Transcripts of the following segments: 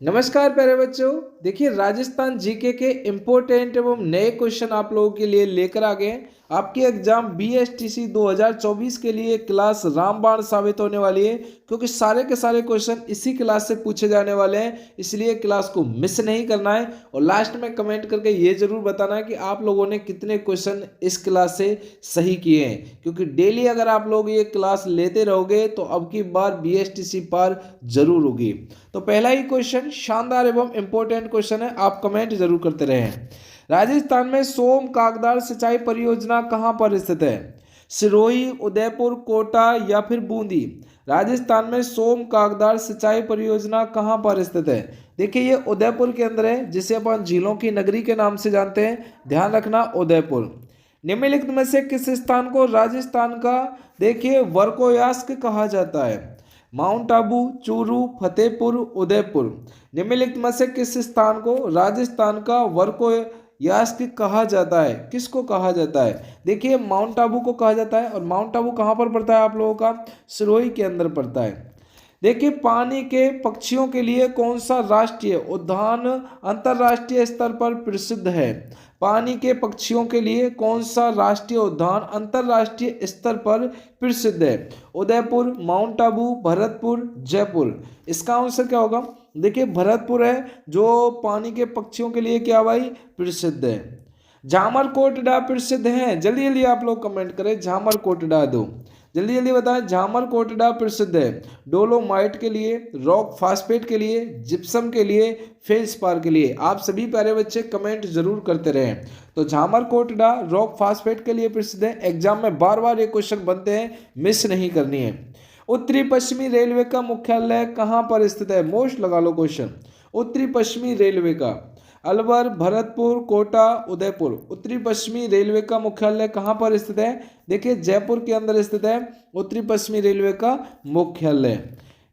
नमस्कार प्यारे बच्चों। देखिए, राजस्थान जीके के इम्पोर्टेंट एवं नए क्वेश्चन आप लोगों के लिए लेकर आ गए हैं। आपकी एग्जाम बीएसटीसी 2024 के लिए क्लास रामबाण साबित होने वाली है, क्योंकि सारे के सारे क्वेश्चन इसी क्लास से पूछे जाने वाले हैं। इसलिए क्लास को मिस नहीं करना है और लास्ट में कमेंट करके ये जरूर बताना है कि आप लोगों ने कितने क्वेश्चन इस क्लास से सही किए हैं, क्योंकि डेली अगर आप लोग ये क्लास लेते रहोगे तो अब की बार बीएसटीसी पार जरूर होगी। तो पहला ही क्वेश्चन शानदार एवं इंपॉर्टेंट क्वेश्चन है, आप कमेंट जरूर करते रहें। राजस्थान में सोम कागदार सिंचाई परियोजना कहां पर स्थित है? सिरोही, उदयपुर, कोटा या फिर बूंदी? राजस्थान में सोम कागदार सिंचाई परियोजना कहां पर स्थित है? देखिए, ये उदयपुर के अंदर है, जिसे अपन झीलों की नगरी के नाम से जानते हैं। ध्यान रखना, उदयपुर। निम्नलिखित में से किस स्थान को राजस्थान का देखिए वर्कोयास्क कहा जाता है? माउंट आबू, चूरू, फतेहपुर, उदयपुर? निम्नलिखित में से किस स्थान को राजस्थान का वर्कोयास्क कहा जाता है? किसको कहा जाता है? देखिए, माउंट आबू को कहा जाता है। और माउंट आबू कहाँ पर पड़ता है आप लोगों का? सिरोही के अंदर पड़ता है। देखिए, पानी के पक्षियों के लिए कौन सा राष्ट्रीय उद्यान अंतरराष्ट्रीय स्तर पर प्रसिद्ध है? पानी के पक्षियों के लिए कौन सा राष्ट्रीय उद्यान अंतरराष्ट्रीय स्तर पर प्रसिद्ध है? उदयपुर, माउंट आबू, भरतपुर, जयपुर? इसका आंसर क्या होगा? देखिए, भरतपुर है जो पानी के पक्षियों के लिए क्या भाई प्रसिद्ध है। झामरकोटडा प्रसिद्ध है? जल्दी जल्दी आप लोग कमेंट करें, झामरकोटडा दो, जल्दी जल्दी बताएं। झामरकोटडा प्रसिद्ध है डोलोमाइट के लिए, रॉक फास्फेट के लिए, जिप्सम के लिए, फेल्सपार के लिए? आप सभी प्यारे बच्चे कमेंट जरूर करते रहें। तो झामरकोटडा रॉक फास्फेट के लिए प्रसिद्ध है। एग्जाम में बार बार ये क्वेश्चन बनते हैं, मिस नहीं करनी है। उत्तरी पश्चिमी रेलवे का मुख्यालय कहाँ पर स्थित है? मोस्ट लगा लो क्वेश्चन। उत्तरी पश्चिमी रेलवे का अलवर, भरतपुर, कोटा, उदयपुर? उत्तरी पश्चिमी रेलवे का मुख्यालय कहाँ पर स्थित है? देखिए, जयपुर के अंदर स्थित है उत्तरी पश्चिमी रेलवे का मुख्यालय।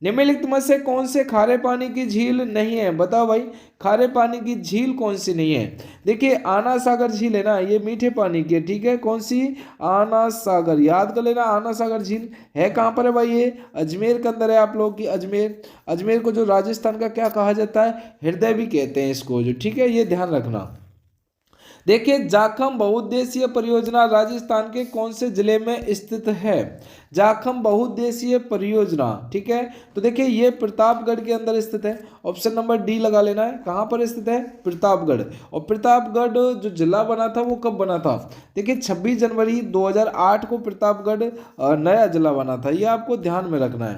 निम्नलिखित में से कौन से खारे पानी की झील नहीं है? बताओ भाई, खारे पानी की झील कौन सी नहीं है? देखिए, आना सागर झील है ना, ये मीठे पानी की है, ठीक है। कौन सी? आना सागर, याद कर लेना। आना सागर झील है कहाँ पर है भाई? ये अजमेर के अंदर है आप लोगों की। अजमेर, अजमेर को जो राजस्थान का क्या कहा जाता है? हृदय भी कहते हैं इसको, जो ठीक है, ये ध्यान रखना। देखिए, जाखम बहुउद्देशीय परियोजना राजस्थान के कौन से जिले में स्थित है? जाखम बहुउद्देशीय परियोजना, ठीक है। तो देखिए, ये प्रतापगढ़ के अंदर स्थित है। ऑप्शन नंबर डी लगा लेना है। कहाँ पर स्थित है? प्रतापगढ़। और प्रतापगढ़ जो जिला बना था वो कब बना था? देखिए, 26 जनवरी 2008 को प्रतापगढ़ नया जिला बना था, ये आपको ध्यान में रखना है।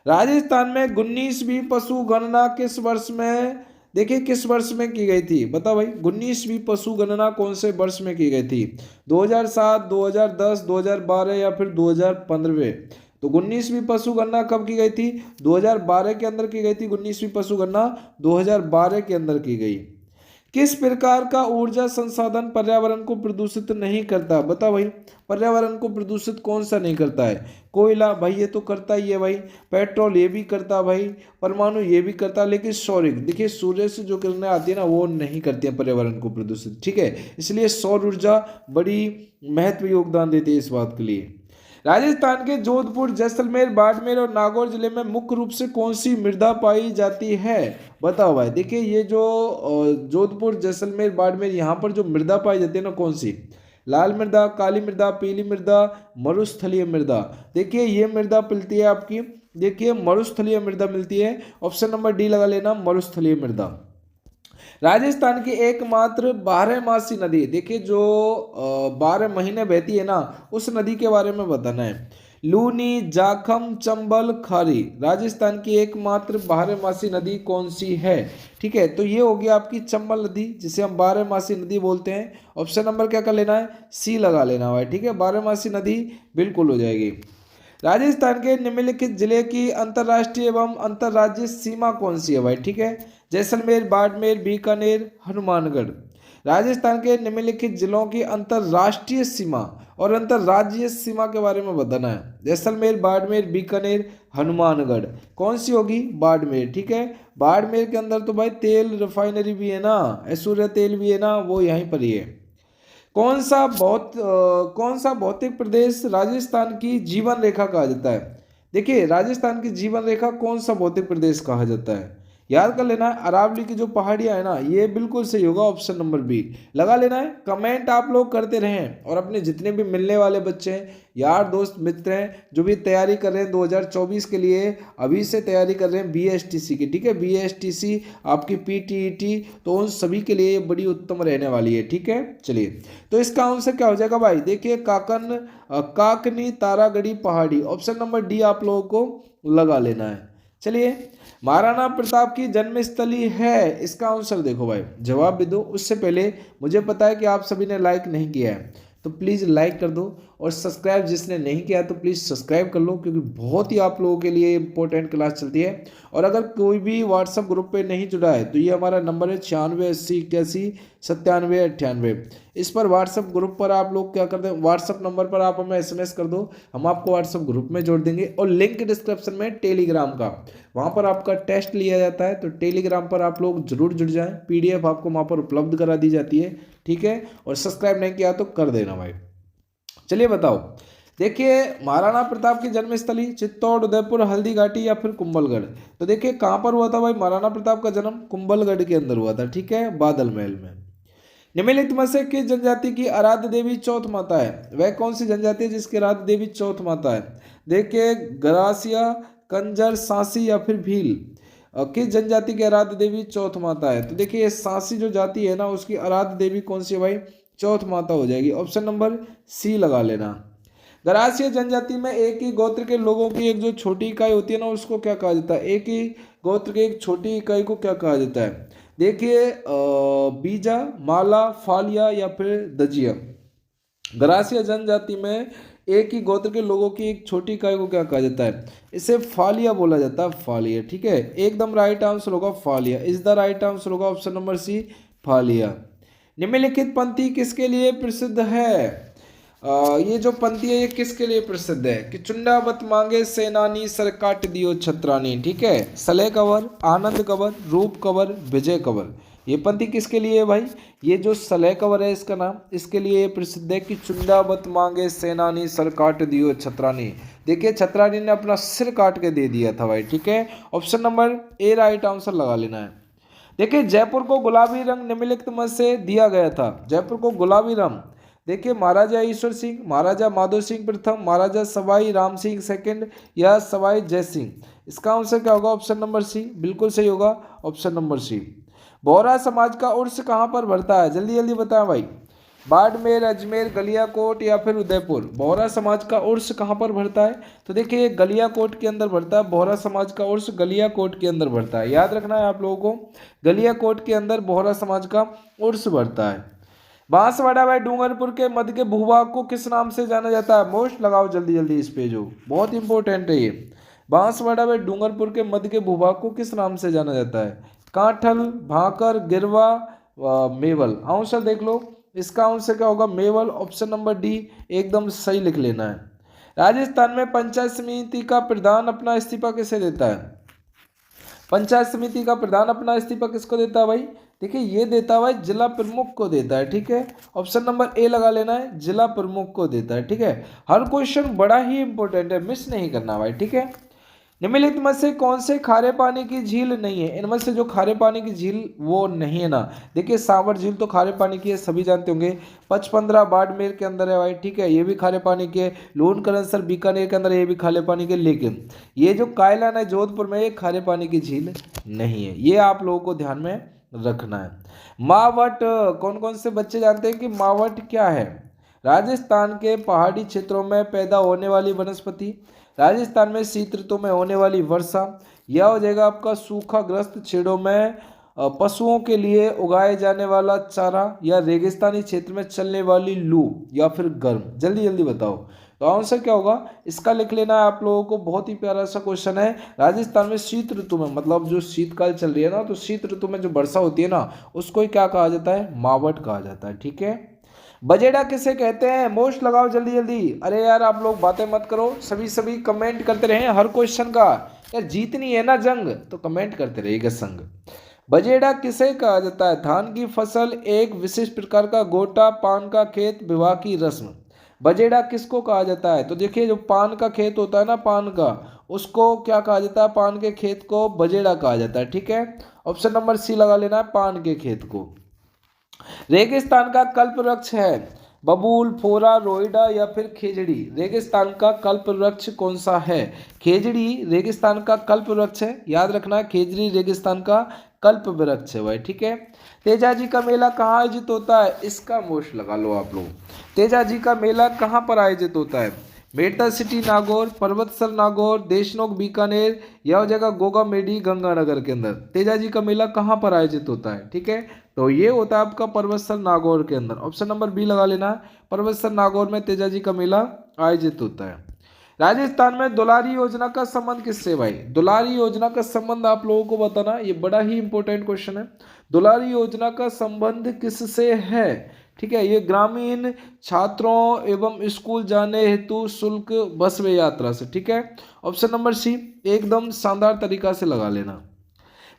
राजस्थान में 19वीं पशु गणना किस वर्ष में, देखिए, किस वर्ष में की गई थी? बताओ भाई, 19वीं पशु गणना कौन से वर्ष में की गई थी? 2007, 2010, 2012 या फिर 2015? तो 19वीं पशु गणना कब की गई थी? 2012 के अंदर की गई थी। 19वीं पशु गणना 2012 के अंदर की गई। किस प्रकार का ऊर्जा संसाधन पर्यावरण को प्रदूषित नहीं करता? बताओ भाई, पर्यावरण को प्रदूषित कौन सा नहीं करता है? कोयला, भाई ये तो करता ही है भाई। पेट्रोल, ये भी करता भाई। परमाणु, ये भी करता। लेकिन सौर, देखिए, सूर्य से जो किरणें आती है ना, वो नहीं करती हैं पर्यावरण को प्रदूषित, ठीक है। इसलिए सौर ऊर्जा बड़ी महत्व योगदान देती है इस बात के लिए। राजस्थान के जोधपुर, जैसलमेर, बाड़मेर और नागौर जिले में मुख्य रूप से कौन सी मृदा पाई जाती है? बताओ भाई। देखिए, ये जो जोधपुर, जैसलमेर, बाड़मेर, यहाँ पर जो मृदा पाई जाती है ना, कौन सी? लाल मृदा, काली मृदा, पीली मृदा, मरुस्थलीय मृदा? देखिए, ये मृदा मिलती है आपकी, देखिए, मरुस्थलीय मृदा मिलती है। ऑप्शन नंबर डी लगा लेना, मरुस्थलीय मृदा। राजस्थान की एकमात्र बारहमासी नदी, देखिए, जो 12 महीने बहती है ना, उस नदी के बारे में बताना है। लूनी, जाखम, चंबल, खारी? राजस्थान की एकमात्र बारहमासी नदी कौन सी है? ठीक है, तो ये होगी आपकी चंबल नदी, जिसे हम बारहमासी नदी बोलते हैं। ऑप्शन नंबर क्या कर लेना है? सी लगा लेना है, ठीक है। बारहमासी नदी बिल्कुल हो जाएगी। राजस्थान के निम्नलिखित जिले की अंतर्राष्ट्रीय एवं अंतर्राज्यीय सीमा कौन सी है भाई? ठीक है, जैसलमेर, बाड़मेर, बीकानेर, हनुमानगढ़? राजस्थान के निम्नलिखित जिलों की अंतर्राष्ट्रीय सीमा और अंतर्राज्यीय सीमा के बारे में बताना है। जैसलमेर, बाड़मेर, बीकानेर, हनुमानगढ़? कौन सी होगी? बाड़मेर, ठीक है। बाड़मेर के अंदर तो भाई तेल रिफाइनरी भी है ना, ऐश्वर्या तेल भी है ना, वो यहीं पर ही है। कौन सा भौतिक प्रदेश राजस्थान की जीवन रेखा कहा जाता है? देखिए, राजस्थान की जीवन रेखा कौन सा भौतिक प्रदेश कहा जाता है? याद कर लेना है, अरावली की जो पहाड़ियाँ है ना, ये बिल्कुल सही होगा, ऑप्शन नंबर बी लगा लेना है। कमेंट आप लोग करते रहें और अपने जितने भी मिलने वाले बच्चे हैं, यार दोस्त मित्र हैं, जो भी तैयारी कर रहे हैं 2024 के लिए, अभी से तैयारी कर रहे हैं बीएसटीसी की, ठीक है, बीएसटीसी आपकी पीटीईटी, तो उन सभी के लिए ये बड़ी उत्तम रहने वाली है, ठीक है। चलिए, तो इसका आंसर क्या हो जाएगा भाई, देखिए काकनी तारागढ़ी पहाड़ी, ऑप्शन नंबर डी आप लोगों को लगा लेना है। चलिए, महाराणा प्रताप की जन्मस्थली है, इसका आंसर देखो भाई, जवाब भी दो। उससे पहले मुझे पता है कि आप सभी ने लाइक नहीं किया है, तो प्लीज़ लाइक कर दो, और सब्सक्राइब जिसने नहीं किया तो प्लीज़ सब्सक्राइब कर लो, क्योंकि बहुत ही आप लोगों के लिए इंपॉर्टेंट क्लास चलती है। और अगर कोई भी व्हाट्सअप ग्रुप पे नहीं जुड़ा है तो ये हमारा नंबर है 9680819798। इस पर व्हाट्सअप ग्रुप पर आप लोग क्या कर दें, व्हाट्सअप नंबर पर आप हमें SMS कर दो, हम आपको व्हाट्सअप ग्रुप में जोड़ देंगे। और लिंक डिस्क्रिप्शन में टेलीग्राम का, वहाँ पर आपका टेस्ट लिया जाता है, तो टेलीग्राम पर आप लोग जरूर जुड़ जाएं, PDF आपको वहाँ पर उपलब्ध करा दी जाती है, ठीक है। और सब्सक्राइब नहीं किया तो कर देना भाई। चलिए बताओ, देखिए महाराणा प्रताप की जन्मस्थली चित्तौड़, उदयपुर, हल्दी घाटी या फिर कुंभलगढ़। तो देखिए कहाँ पर हुआ था भाई महाराणा प्रताप का जन्म, कुंभलगढ़ के अंदर हुआ था, ठीक है, बादल महल में। निम्नलिखित में से किस जनजाति की आराध्य देवी चौथ माता है, वह कौन सी जनजाति है जिसकी आराध्य देवी चौथ माता है। देखिए गरासिया, कंजर, सांसी या फिर भील, किस जनजाति की आराध्य देवी चौथ माता है। तो देखिए सांसी जो जाति है ना, उसकी आराध्य देवी कौन सी है भाई, चौथ माता हो जाएगी, ऑप्शन नंबर सी लगा लेना। गरासिया जनजाति में एक ही गोत्र के लोगों की एक जो छोटी इकाई होती है ना, उसको क्या कहा जाता है, एक ही गोत्र की एक छोटी इकाई को क्या कहा जाता है। देखिए बीजा, माला, फालिया या फिर दजिया। गरासिया जनजाति में एक ही गोत्र के लोगों की एक छोटी इकाई को क्या कहा जाता है, इसे फालिया बोला जाता है, फालिया, ठीक है। एकदम राइट आंसर होगा फालिया, इज द राइट आंसर होगा ऑप्शन नंबर सी, फालिया। निम्नलिखित पंक्ति किसके लिए प्रसिद्ध है, ये जो पंक्ति है ये किसके लिए प्रसिद्ध है, कि चुंडावत मांगे सेनानी सर काट दियो छत्रानी, ठीक है। सलह कंवर, आनंद कंवर, रूप कंवर, विजय कंवर, ये पंक्ति किसके लिए है भाई, ये जो सलह कंवर है इसका नाम, इसके लिए प्रसिद्ध है कि चुंडावत मांगे सेनानी सर काट दियो छत्रानी। देखिए छत्रानी ने अपना सिर काट के दे दिया था भाई, ठीक है। Option number A right answer लगा लेना है। देखिए जयपुर को गुलाबी रंग निम्नलिखित में से दिया गया था, जयपुर को गुलाबी रंग, देखिए महाराजा ईश्वर सिंह, महाराजा माधो सिंह प्रथम, महाराजा सवाई राम सिंह सेकंड या सवाई जय सिंह। इसका आंसर क्या होगा, ऑप्शन नंबर सी, बिल्कुल सही होगा, ऑप्शन नंबर सी। बोहरा समाज का उर्स कहाँ पर भरता है, जल्दी जल्दी बताएं भाई, बाड़मेर, अजमेर, गलियाकोट या फिर उदयपुर। बोहरा समाज का उर्स कहाँ पर भरता है, तो देखिए गलियाकोट के अंदर भरता है, बोहरा समाज का उर्स गलियाकोट के अंदर भरता है, याद रखना है आप लोगों को, गलियाकोट के अंदर बोहरा समाज का उर्स भरता है। बांसवाड़ा व डूंगरपुर के मध्य के भूभाग को किस नाम से जाना जाता है, मोस्ट लगाओ जल्दी जल्दी इस पे, जो बहुत इंपॉर्टेंट है ये। बांसवाड़ा व डूंगरपुर के मध्य के भूभाग को किस नाम से जाना जाता है, कांठल, भाकर, गिरवा, मेवल। आंसर देख लो, इसका आंसर क्या होगा, मेवल, ऑप्शन नंबर डी एकदम सही लिख लेना है। राजस्थान में पंचायत समिति का प्रधान अपना इस्तीफा किसे देता है, पंचायत समिति का प्रधान अपना इस्तीफा किसको देता है भाई, देखिए ये देता हुआ जिला प्रमुख को देता है, ठीक है। ऑप्शन नंबर ए लगा लेना है, जिला प्रमुख को देता है, ठीक है। हर क्वेश्चन बड़ा ही इंपॉर्टेंट है, मिस नहीं करना भाई, ठीक है। निम्नलिखित में से कौन से खारे पानी की झील नहीं है, इनमें से जो खारे पानी की झील वो नहीं है ना, देखिए सांवर झील तो खारे पानी की है, सभी जानते होंगे। 55 बाड़मेर के अंदर है भाई, ठीक है, ये भी खारे पानी के। लूणकरणसर बीकानेर के अंदर ये भी खारे पानी के, लेकिन ये जो कायलान है जोधपुर में, ये खारे पानी की झील नहीं है, ये आप लोगों को ध्यान में रखना है। मावट, कौन कौन से बच्चे जानते हैं कि मावट क्या है, राजस्थान के पहाड़ी क्षेत्रों में पैदा होने वाली वनस्पति, राजस्थान में शीत ऋतु में होने वाली वर्षा, यह हो जाएगा आपका सूखाग्रस्त क्षेत्रों में पशुओं के लिए उगाए जाने वाला चारा, या रेगिस्तानी क्षेत्र में चलने वाली लू, या फिर गर्म। जल्दी जल्दी बताओ, तो आंसर क्या होगा, इसका लिख लेना है आप लोगों को, बहुत ही प्यारा सा क्वेश्चन है। राजस्थान में शीत ऋतु में, मतलब जो शीतकाल चल रही है ना, तो शीत ऋतु में जो वर्षा होती है ना, उसको ही क्या कहा जाता है, मावट कहा जाता है, ठीक है। बजेड़ा किसे कहते हैं, मोस्ट लगाओ जल्दी जल्दी, अरे यार आप लोग बातें मत करो, सभी कमेंट करते रहे हर क्वेश्चन का, यार जीतनी है ना जंग, तो कमेंट करते रहिएगा संग। बजेड़ा किसे कहा जाता है, धान की फसल, एक विशिष्ट प्रकार का गोटा, पान का खेत, विवाह की रस्म। बजेड़ा किसको कहा जाता है? तो देखिए जो पान का खेत होता है ना, पान का, उसको क्या कहा जाता है? पान के खेत को बजेड़ा कहा जाता है। ठीक है, ऑप्शन नंबर सी लगा लेना है, पान के खेत को। रेगिस्तान का कल्प वृक्ष है बबूल, फोरा, रोइडा या फिर खेजड़ी? रेगिस्तान का कल्प वृक्ष कौन सा है? खेजड़ी रेगिस्तान का कल्प वृक्ष है, याद रखना, खेजड़ी रेगिस्तान का कल्प वृक्ष है भाई। ठीक है, तेजाजी का मेला कहाँ आयोजित होता है? इसका मोस्ट लगा लो आप लोग। तेजाजी का मेला कहाँ पर आयोजित होता है? मेडता सिटी नागौर, पर्वतसर नागौर, देशनोक बीकानेर, यह जगह गोगा मेडी गंगानगर के अंदर। तेजाजी का मेला कहाँ पर आयोजित होता है? ठीक है, तो ये होता है आपका पर्वतसर नागौर के अंदर। ऑप्शन नंबर बी लगा लेना है, पर्वतसर नागौर में तेजाजी का मेला आयोजित होता है। राजस्थान में दुलारी योजना का संबंध किससे भाई? दुलारी योजना का संबंध आप लोगों को बताना, ये बड़ा ही इंपॉर्टेंट क्वेश्चन है। दुलारी योजना का संबंध किससे है? ठीक है, ये ग्रामीण छात्रों एवं स्कूल जाने हेतु शुल्क बस व यात्रा से। ठीक है, ऑप्शन नंबर सी एकदम शानदार तरीका से लगा लेना।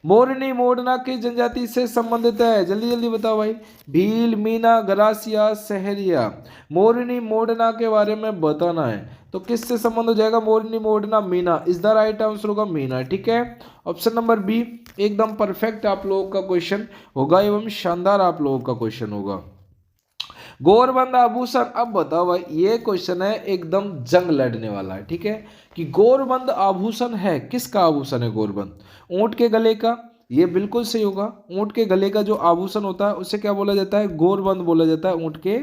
मोरनी मोडना की जनजाति से संबंधित है, जल्दी जल्दी बताओ भाई। भील, मीना, गरासिया, सहरिया। मोरनी मोडना के बारे में बताना है, तो किससे संबंध हो जाएगा? मोरनी मोडना, Meena is the right answer होगा, मीना। ठीक है, ऑप्शन नंबर बी एकदम परफेक्ट आप लोगों का क्वेश्चन होगा एवं शानदार आप लोगों का क्वेश्चन होगा। गौरबंद आभूषण, अब बताओ भाई, ये क्वेश्चन है एकदम जंग लड़ने वाला है। ठीक है, कि गौरबंद आभूषण है, किसका आभूषण है गौरबंद? ऊंट के गले का, ये बिल्कुल सही होगा। ऊंट के गले का जो आभूषण होता है उसे क्या बोला जाता है? गौरबंद बोला जाता है, ऊंट के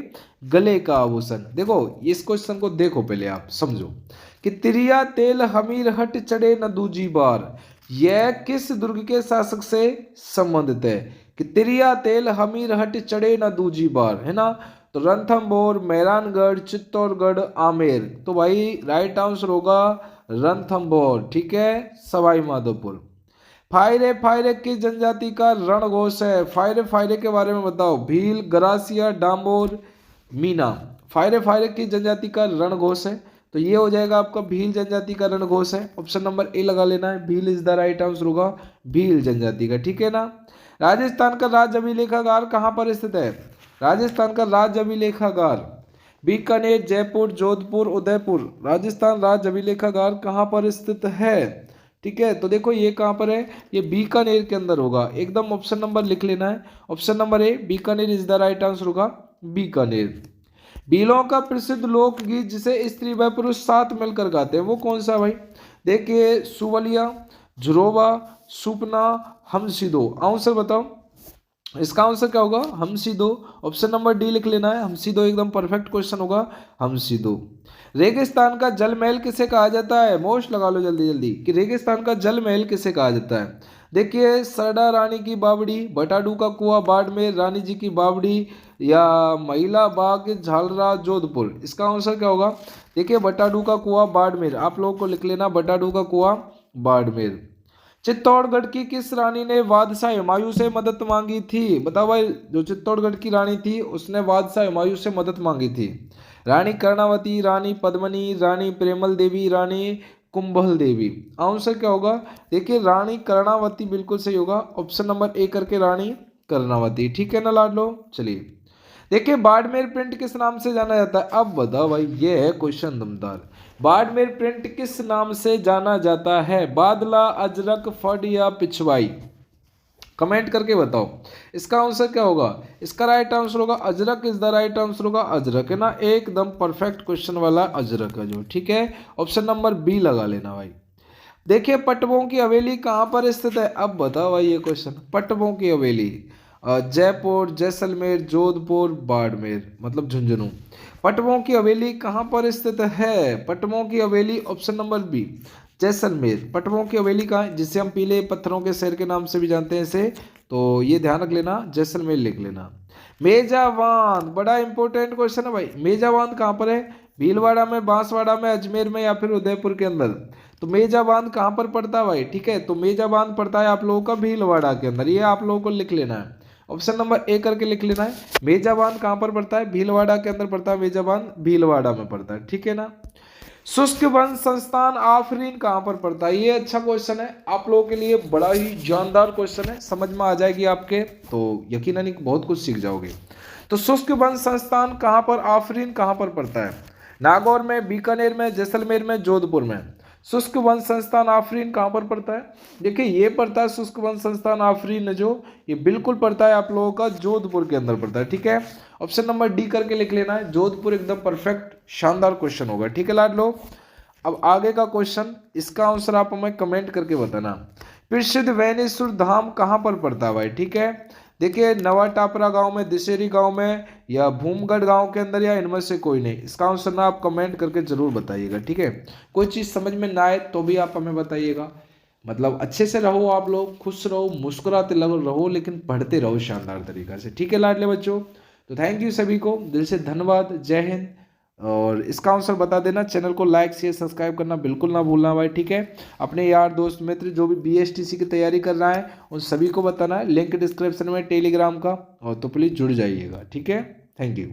गले का आभूषण। देखो इस क्वेश्चन को देखो पहले आप समझो कि तिरिया तेल हमीर हट चढ़े न दूजी बार, यह किस दुर्ग के शासक से संबंधित है? कि तिरिया तेल हमीर हट चढ़े न दूजी बार, है ना? तो रणथंभौर, मेहरानगढ़, चित्तौड़गढ़, आमेर। तो भाई राइट आंसर होगा रणथंभौर। ठीक है, सवाई माधोपुर। फायरे फायरे किस जनजाति का रणघोष है? फायरे फायरे के बारे में बताओ। भील, गरासिया, डांबोर, मीना। फायरे फायरे किस जनजाति का रणघोष है? तो ये हो जाएगा आपका भील जनजाति का रणघोष है। ऑप्शन नंबर ए लगा लेना है, Bhil is the right answer होगा, भील जनजाति का। ठीक है ना। राजस्थान का राज्य अभिलेखागार कहाँ पर स्थित है? राजस्थान का राज्य अभिलेखागार बीकानेर, जयपुर, जोधपुर, उदयपुर। राजस्थान राज्य अभिलेखागार कहाँ पर स्थित है? ठीक है, तो देखो ये कहाँ पर है? ये बीकानेर के अंदर होगा। एकदम ऑप्शन नंबर लिख लेना है, option number A Bikaner is the right answer होगा, बीकानेर। भीलों का प्रसिद्ध लोकगीत जिसे स्त्री व पुरुष साथ मिलकर गाते हैं वो कौन सा भाई? देखिए सुवलिया, झुरोबा, सुपना, हमसिदो। आंसर बताओ, इसका आंसर क्या होगा? हमसिदो। ऑप्शन नंबर डी लिख लेना है, हमसिदो एकदम परफेक्ट क्वेश्चन होगा, हमसिदो। रेगिस्तान का जल महल किसे कहा जाता है? मोस्ट लगा लो जल्दी जल्दी, कि रेगिस्तान का जल महल किसे कहा जाता है? देखिए सरडा रानी की बावड़ी, बटाडू का कुआं बाड़मेर, रानी जी की बावड़ी, या महिला बाग झालरा जोधपुर। इसका आंसर क्या होगा? देखिए बटाडू का कुआं बाड़मेर, आप लोगों को लिख लेना बटाडू का कुआं बाड़मेर। चित्तौड़गढ़ की किस रानी ने बादशाह हुमायूं से मदद मांगी थी? बताओ भाई, जो चित्तौड़गढ़ की रानी थी उसने बादशाह हुमायूं से मदद मांगी थी। रानी कर्णावती, रानी पद्मनी, रानी प्रेमल देवी, रानी कुंभल देवी। आंसर क्या होगा? देखिए रानी कर्णावती बिल्कुल सही होगा, ऑप्शन नंबर ए करके रानी कर्णावती। ठीक है ना लाडलो। चलिए देखिए बाड़मेर प्रिंट किस नाम से जाना जाता है? अब बताओ भाई, ये है क्वेश्चन दमदार। बाड़मेर प्रिंट किस नाम से जाना जाता है? बादला, अजरक, फड या पिछवाई? कमेंट करके बताओ इसका आंसर क्या होगा। इसका राइट आंसर होगा Ajrak is the right answer होगा, अजरक है ना, एकदम परफेक्ट क्वेश्चन वाला अजरक है जो। ठीक है, ऑप्शन नंबर बी लगा लेना भाई। देखिए पटवों की हवेली कहाँ पर स्थित है? अब बताओ भाई ये क्वेश्चन, पटवों की हवेली जयपुर, जैसलमेर, जोधपुर, बाड़मेर मतलब झुंझुनू। पटवों की हवेली कहाँ पर स्थित है? पटवों की हवेली ऑप्शन नंबर बी जैसलमेर। पटवों की हवेली कहाँ है? जिसे हम पीले पत्थरों के शहर के नाम से भी जानते हैं इसे, तो ये ध्यान रख लेना, जैसलमेर लिख लेना। मेजाबांध बड़ा इंपॉर्टेंट क्वेश्चन है भाई। मेजाबांध कहाँ पर है? भीलवाड़ा में, बांसवाड़ा में, अजमेर में या फिर उदयपुर के अंदर? तो मेजाबांध कहाँ पर पड़ता है भाई? ठीक है, तो मेजाबांध पड़ता है आप लोगों का भीलवाड़ा के अंदर, ये आप लोगों को लिख लेना है, ऑप्शन नंबर ए करके लिख लेना है। मेजाबांध कहाँ पर पड़ता है? भीलवाड़ा के अंदर पड़ता है मेजाबांध, भीलवाड़ा में पड़ता है। ठीक है ना। शुष्क वन संस्थान आफरीन कहाँ पर पड़ता है? ये अच्छा क्वेश्चन है, आप लोगों के लिए बड़ा ही जानदार क्वेश्चन है, समझ में आ जाएगी आपके, तो यकीनन बहुत कुछ सीख जाओगे। तो शुष्क वन संस्थान कहाँ पर, आफरीन कहाँ पर पड़ता है? नागौर में, बीकानेर में, जैसलमेर में, जोधपुर में। शुष्क वन संस्थान आफरीन कहाँ पर पड़ता है? देखिए ये पड़ता है शुष्क वन संस्थान आफरीन जो, ये बिल्कुल पड़ता है आप लोगों का जोधपुर के अंदर पड़ता है। ठीक है, ऑप्शन नंबर डी करके लिख लेना है, जोधपुर एकदम परफेक्ट शानदार क्वेश्चन होगा। ठीक है लाड लो, अब आगे का क्वेश्चन, इसका आंसर आप हमें कमेंट करके बताना। प्रसिद्ध वैनेश्वर धाम कहाँ पर पड़ता है भाई? ठीक है, देखिए नवा टापरा गांव में, दिशेरी गांव में, या भूमगढ़ गांव के अंदर, या इनमें से कोई नहीं। इसका आंसर ना आप कमेंट करके जरूर बताइएगा। ठीक है, कोई चीज़ समझ में ना आए तो भी आप हमें बताइएगा। मतलब अच्छे से रहो, आप लोग खुश रहो, मुस्कुराते रहो, लेकिन पढ़ते रहो शानदार तरीका से। ठीक है लाडले बच्चों, तो थैंक यू सभी को दिल से धन्यवाद, जय हिंद। और इसका आंसर बता देना, चैनल को लाइक शेयर सब्सक्राइब करना बिल्कुल ना भूलना भाई। ठीक है, अपने यार दोस्त मित्र जो भी बीएसटीसी की तैयारी कर रहा है उन सभी को बताना है, लिंक डिस्क्रिप्शन में टेलीग्राम का, और तो प्लीज़ जुड़ जाइएगा। ठीक है, थैंक यू।